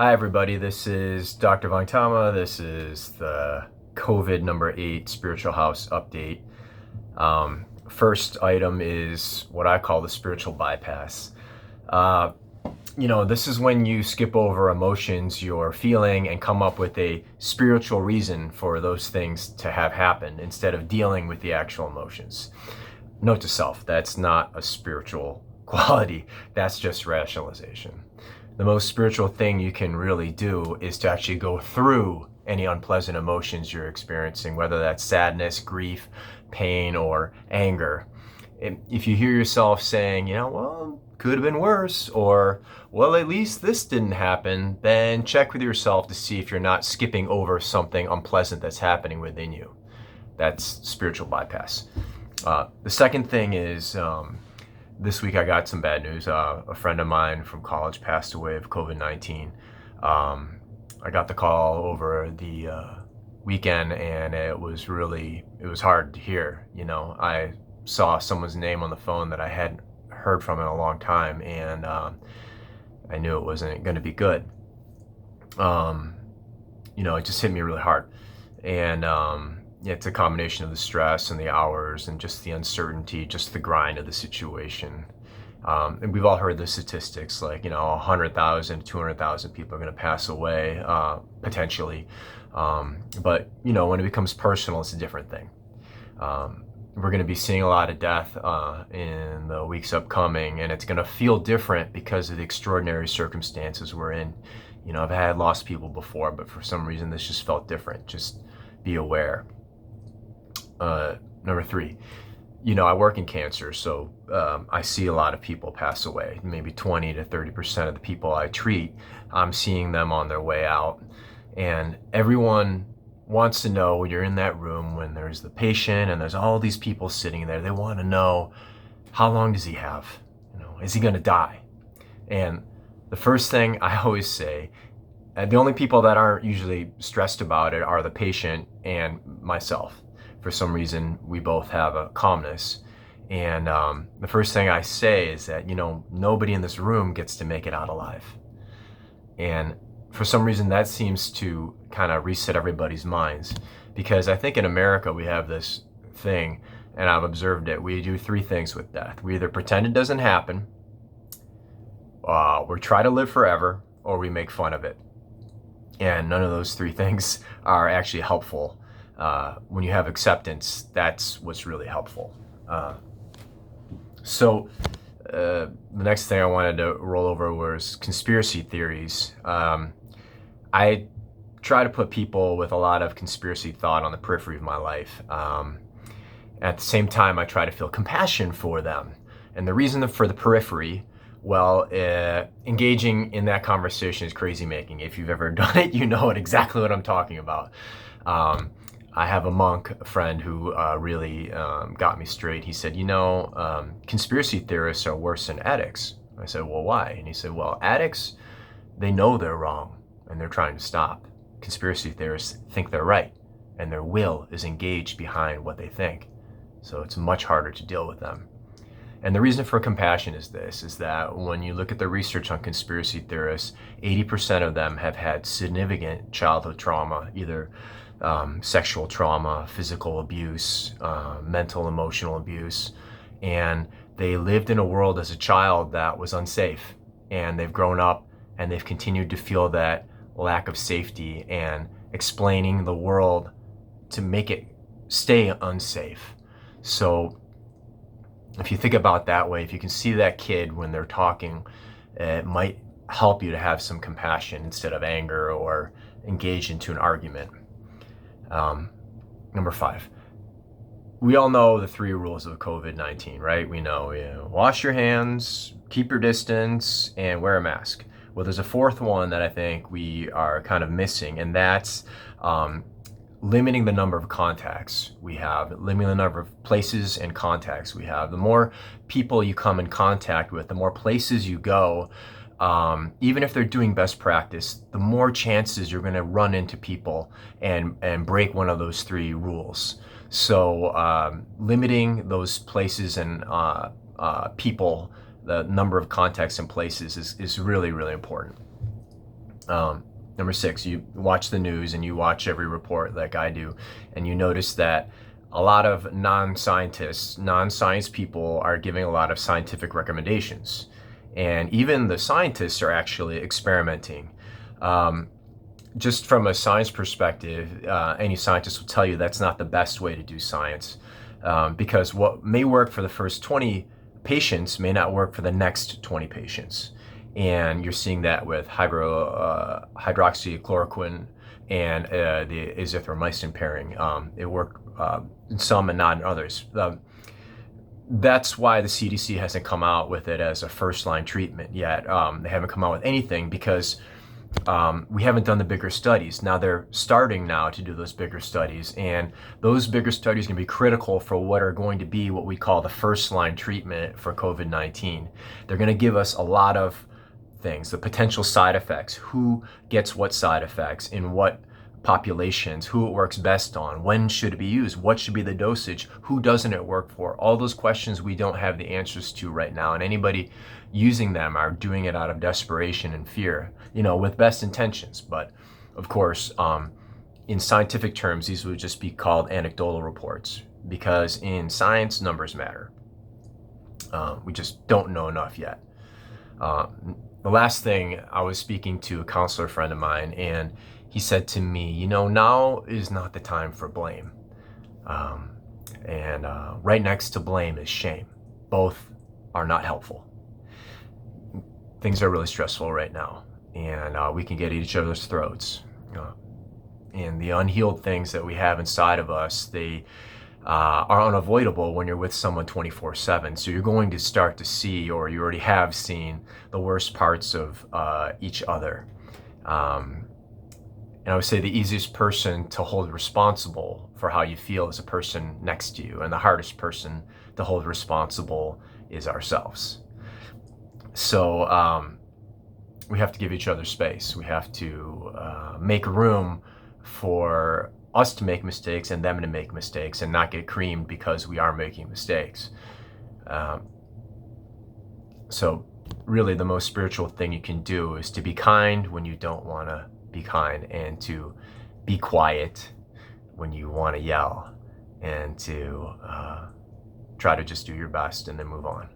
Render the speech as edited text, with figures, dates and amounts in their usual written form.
Hi everybody, this is Dr. Vangtama. This is the COVID number 8 Spiritual House update. First item is what I call the spiritual bypass. This is when you skip over emotions you're feeling and come up with a spiritual reason for those things to have happened instead of dealing with the actual emotions. Note to self, that's not a spiritual quality, that's just rationalization. The most spiritual thing you can really do is to actually go through any unpleasant emotions you're experiencing, whether that's sadness, grief, pain, or anger. If you hear yourself saying, well, could have been worse, or, well, at least this didn't happen, then check with yourself to see if you're not skipping over something unpleasant that's happening within you. That's spiritual bypass. The second thing is, this week I got some bad news. A friend of mine from college passed away of COVID-19. I got the call over the weekend, and it was hard to hear. I saw someone's name on the phone that I hadn't heard from in a long time, and I knew it wasn't going to be good. It just hit me really hard. And it's a combination of the stress and the hours and just the uncertainty, just the grind of the situation. And we've all heard the statistics, like, 100,000 to 200,000 people are going to pass away, potentially. But when it becomes personal, it's a different thing. We're going to be seeing a lot of death in the weeks upcoming, and it's going to feel different because of the extraordinary circumstances we're in. I've had lost people before, but for some reason this just felt different. Just be aware. Number 3, I work in cancer, so I see a lot of people pass away. Maybe 20 to 30% of the people I treat, I'm seeing them on their way out. And everyone wants to know, when you're in that room, when there's the patient and there's all these people sitting there, they want to know, how long does he have? Is he going to die? And the first thing I always say, the only people that aren't usually stressed about it are the patient and myself. For some reason, we both have a calmness. And the first thing I say is that, nobody in this room gets to make it out alive. And for some reason, that seems to kind of reset everybody's minds. Because I think in America, we have this thing, and I've observed it. We do 3 things with death. We either pretend it doesn't happen, we try to live forever, or we make fun of it. And none of those 3 things are actually helpful. When you have acceptance, that's what's really helpful. So the next thing I wanted to roll over was conspiracy theories. I try to put people with a lot of conspiracy thought on the periphery of my life. At the same time, I try to feel compassion for them. And the reason for the periphery, well, engaging in that conversation is crazy making. If you've ever done it, you know exactly what I'm talking about. I have a monk, a friend, who really got me straight. He said, conspiracy theorists are worse than addicts. I said, well, why? And he said, well, addicts, they know they're wrong and they're trying to stop. Conspiracy theorists think they're right, and their will is engaged behind what they think. So it's much harder to deal with them. And the reason for compassion is that when you look at the research on conspiracy theorists, 80% of them have had significant childhood trauma, either sexual trauma, physical abuse, mental, emotional abuse. And they lived in a world as a child that was unsafe. And they've grown up and they've continued to feel that lack of safety and explaining the world to make it stay unsafe. So if you think about it that way, if you can see that kid when they're talking, it might help you to have some compassion instead of anger or engage into an argument. Number 5, we all know the 3 rules of COVID-19, right? We know, wash your hands, keep your distance, and wear a mask. Well, there's a 4th one that I think we are kind of missing, and that's limiting the number of contacts we have, limiting the number of places and contacts we have. The more people you come in contact with, the more places you go, even if they're doing best practice, the more chances you're going to run into people and break one of those 3 rules. So limiting those places and people, the number of contacts and places is really, really important. Number six, you watch the news and you watch every report like I do, and you notice that a lot of non-scientists, non-science people are giving a lot of scientific recommendations. And even the scientists are actually experimenting. Just from a science perspective, any scientist will tell you that's not the best way to do science, because what may work for the first 20 patients may not work for the next 20 patients. And you're seeing that with hydroxychloroquine and the azithromycin pairing. It worked in some and not in others. That's why the CDC hasn't come out with it as a first-line treatment yet. They haven't come out with anything because we haven't done the bigger studies. Now they're starting now to do those bigger studies, and those bigger studies can be critical for what are going to be what we call the first-line treatment for COVID-19. They're going to give us a lot of things, the potential side effects, who gets what side effects, in what populations, who it works best on, when should it be used, what should be the dosage, who doesn't it work for. All those questions we don't have the answers to right now, and anybody using them are doing it out of desperation and fear, with best intentions. But of course, in scientific terms, these would just be called anecdotal reports, because in science, numbers matter. We just don't know enough yet. The last thing, I was speaking to a counselor friend of mine, and he said to me, now is not the time for blame. And right next to blame is shame. Both are not helpful. Things are really stressful right now, and we can get at each other's throats. And the unhealed things that we have inside of us, they are unavoidable when you're with someone 24/7. So you're going to start to see, or you already have seen, the worst parts of each other. And I would say the easiest person to hold responsible for how you feel is a person next to you, and the hardest person to hold responsible is ourselves. So we have to give each other space. We have to make room for us to make mistakes and them to make mistakes, and not get creamed because we are making mistakes. So really the most spiritual thing you can do is to be kind when you don't want to be kind, and to be quiet when you want to yell, and to try to just do your best and then move on.